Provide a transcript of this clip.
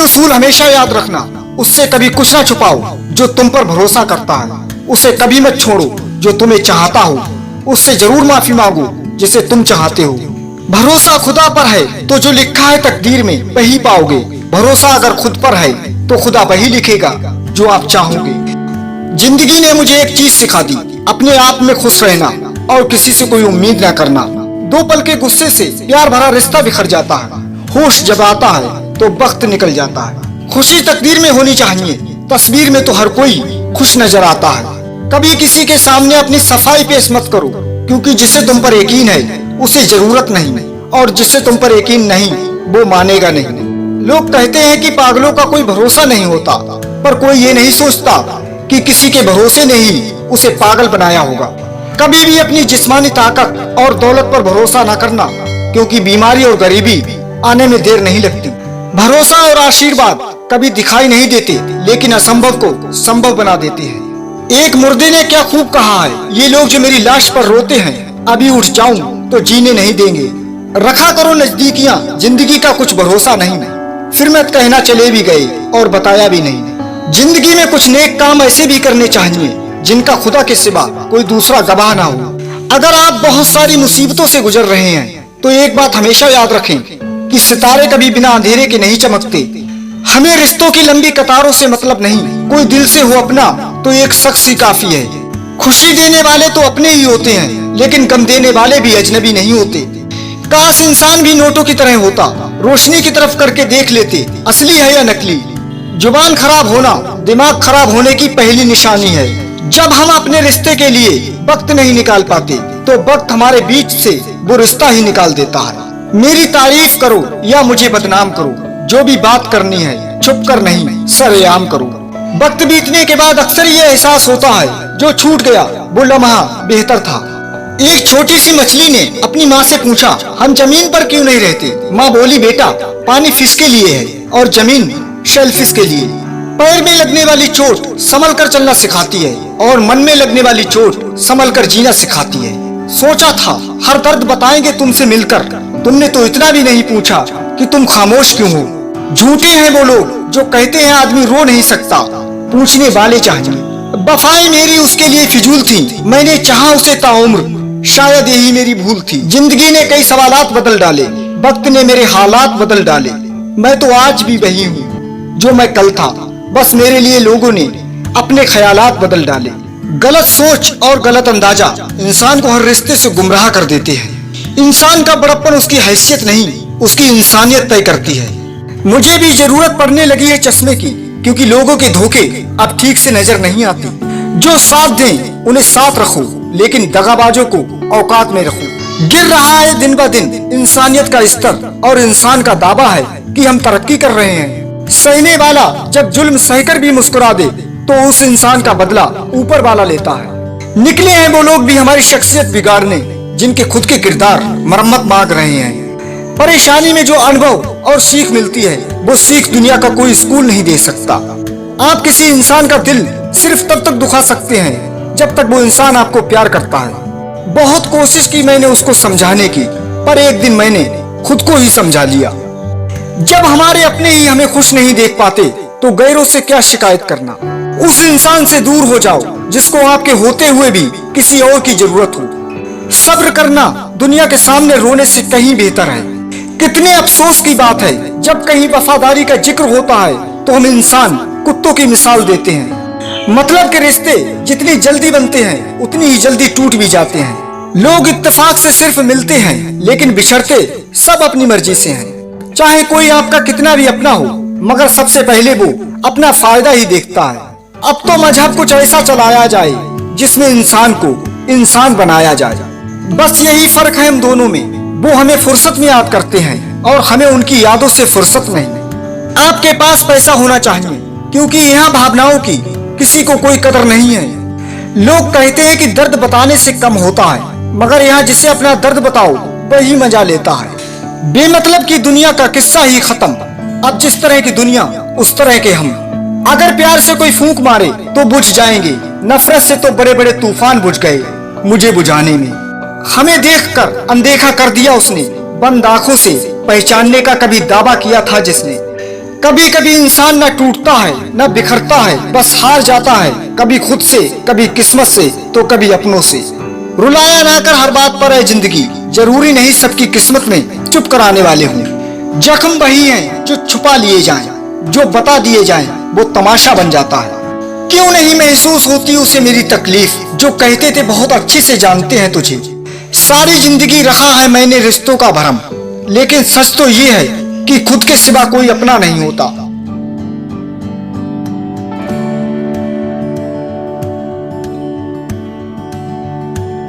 तीन उसूल हमेशा याद रखना। उससे कभी कुछ ना छुपाओ जो तुम पर भरोसा करता है। उसे कभी मत छोड़ो जो तुम्हें चाहता हो। उससे जरूर माफी मांगो जिसे तुम चाहते हो। भरोसा खुदा पर है तो जो लिखा है तकदीर में वही पाओगे। भरोसा अगर खुद पर है तो खुदा वही लिखेगा जो आप चाहोगे। जिंदगी ने मुझे एक चीज सिखा दी, अपने आप में खुश रहना और किसी से कोई उम्मीद न करना। दो पल के गुस्से से प्यार भरा रिश्ता बिखर जाता है। होश जब आता है तो वक्त निकल जाता है। खुशी तकदीर में होनी चाहिए, तस्वीर में तो हर कोई खुश नजर आता है। कभी किसी के सामने अपनी सफाई पेश मत करो, क्योंकि जिसे तुम पर यकीन है उसे जरूरत नहीं, और जिसे तुम पर यकीन नहीं वो मानेगा नहीं। लोग कहते हैं कि पागलों का कोई भरोसा नहीं होता, पर कोई ये नहीं सोचता कि किसी के भरोसे ने ही उसे पागल बनाया होगा। कभी भी अपनी जिस्मानी ताकत और दौलत पर भरोसा न करना, क्योंकि बीमारी और गरीबी आने में देर नहीं लगती। भरोसा और आशीर्वाद कभी दिखाई नहीं देते, लेकिन असंभव को संभव बना देते हैं। एक मुर्दे ने क्या खूब कहा है, ये लोग जो मेरी लाश पर रोते हैं, अभी उठ जाऊं तो जीने नहीं देंगे। रखा करो नजदीकियां, जिंदगी का कुछ भरोसा नहीं। फिर मैं कहना चले भी गए और बताया भी नहीं। जिंदगी में कुछ नेक काम ऐसे भी करने चाहिए जिनका खुदा के सिवा कोई दूसरा गवाह ना हो। अगर आप बहुत सारी मुसीबतों से गुजर रहे हैं तो एक बात हमेशा याद रखें कि सितारे कभी बिना अंधेरे के नहीं चमकते। हमें रिश्तों की लंबी कतारों से मतलब नहीं, कोई दिल से हो अपना तो एक शख्स ही काफी है। खुशी देने वाले तो अपने ही होते हैं, लेकिन गम देने वाले भी अजनबी नहीं होते। काश इंसान भी नोटों की तरह होता, रोशनी की तरफ करके देख लेते असली है या नकली। जुबान खराब होना दिमाग खराब होने की पहली निशानी है। जब हम अपने रिश्ते के लिए वक्त नहीं निकाल पाते तो वक्त हमारे बीच से वो रिश्ता ही निकाल देता है। मेरी तारीफ करो या मुझे बदनाम करो, जो भी बात करनी है छुप कर नहीं सरेआम करो। वक्त बीतने के बाद अक्सर ये एहसास होता है जो छूट गया वो लम्हा बेहतर था। एक छोटी सी मछली ने अपनी माँ से पूछा, हम जमीन पर क्यों नहीं रहते? माँ बोली, बेटा पानी फिश के लिए है और जमीन शेलफिश के लिए। पैर में लगने वाली चोट संभल कर चलना सिखाती है और मन में लगने वाली चोट संभल कर जीना सिखाती है। सोचा था हर दर्द बताएंगे तुमसे मिलकर, तुमने तो इतना भी नहीं पूछा कि तुम खामोश क्यों हो। झूठे हैं वो लोग जो कहते हैं आदमी रो नहीं सकता, पूछने वाले चाहिए। वफाएं मेरी उसके लिए फिजूल थी, मैंने चाहा उसे ताउम्र, शायद यही मेरी भूल थी। जिंदगी ने कई सवालात बदल डाले, वक्त ने मेरे हालात बदल डाले। मैं तो आज भी वही हूँ जो मैं कल था, बस मेरे लिए लोगों ने अपने ख्यालात बदल डाले। गलत सोच और गलत अंदाजा इंसान को हर रिश्ते से गुमराह कर देते हैं। इंसान का बड़प्पन उसकी हैसियत नहीं, उसकी इंसानियत तय करती है। मुझे भी जरूरत पड़ने लगी है चश्मे की, क्योंकि लोगों के धोखे अब ठीक से नजर नहीं आते। जो साथ दें उन्हें साथ रखो, लेकिन दगाबाजों को औकात में रखो। गिर रहा है दिन ब दिन इंसानियत का स्तर, और इंसान का दावा है कि हम तरक्की कर रहे हैं। सहने वाला जब जुल्म सहकर भी मुस्कुरा दे तो उस इंसान का बदला ऊपर वाला लेता है। निकले हैं वो लोग भी हमारी शख्सियत बिगाड़ने, जिनके खुद के किरदार मरम्मत मांग रहे हैं। परेशानी में जो अनुभव और सीख मिलती है वो सीख दुनिया का कोई स्कूल नहीं दे सकता। आप किसी इंसान का दिल सिर्फ तब तक दुखा सकते हैं जब तक वो इंसान आपको प्यार करता है। बहुत कोशिश की मैंने उसको समझाने की, पर एक दिन मैंने खुद को ही समझा लिया। जब हमारे अपने ही हमें खुश नहीं देख पाते तो गैरों से क्या शिकायत करना। उस इंसान से दूर हो जाओ जिसको आपके होते हुए भी किसी और की जरूरत हो। सब्र करना दुनिया के सामने रोने से कहीं बेहतर है। कितने अफसोस की बात है जब कहीं वफादारी का जिक्र होता है तो हम इंसान कुत्तों की मिसाल देते हैं। मतलब के रिश्ते जितनी जल्दी बनते हैं उतनी ही जल्दी टूट भी जाते हैं। लोग इत्तेफाक से सिर्फ मिलते हैं, लेकिन बिछड़ते सब अपनी मर्जी से हैं। चाहे कोई आपका कितना भी अपना हो, मगर सबसे पहले वो अपना फायदा ही देखता है। अब तो मजहब कुछ ऐसा चलाया जाए जिसमें इंसान को इंसान बनाया जाए। बस यही फर्क है हम दोनों में। वो हमें फुर्सत में याद करते हैं और हमें उनकी यादों से फुर्सत नहीं। आपके पास पैसा होना चाहिए, क्योंकि यहाँ भावनाओं की किसी को कोई कदर नहीं है। लोग कहते हैं कि दर्द बताने से कम होता है, मगर यहाँ जिसे अपना दर्द बताओ वही मजा लेता है। बेमतलब की दुनिया का किस्सा ही खत्म। अब जिस तरह की दुनिया उस तरह के हम। अगर प्यार से कोई फूंक मारे तो बुझ जाएंगे, नफरत से तो बड़े बड़े तूफान बुझ गए मुझे बुझाने में। हमें देखकर अनदेखा कर दिया उसने, बंद आंखों से पहचानने का कभी दावा किया था जिसने। कभी कभी इंसान न टूटता है न बिखरता है, बस हार जाता है, कभी खुद से, कभी किस्मत से, तो कभी अपनों से। रुलाया ना कर हर बात पर है जिंदगी, जरूरी नहीं सबकी किस्मत में चुप कराने वाले हों। जख्म वही हैं जो छुपा लिए जाएं, जो बता दिए जाएं वो तमाशा बन जाता है। क्यों नहीं महसूस होती उसे मेरी तकलीफ, जो कहते थे बहुत अच्छे से जानते हैं तुझे। सारी जिंदगी रखा है मैंने रिश्तों का भरम, लेकिन सच तो ये है कि खुद के सिवा कोई अपना नहीं होता।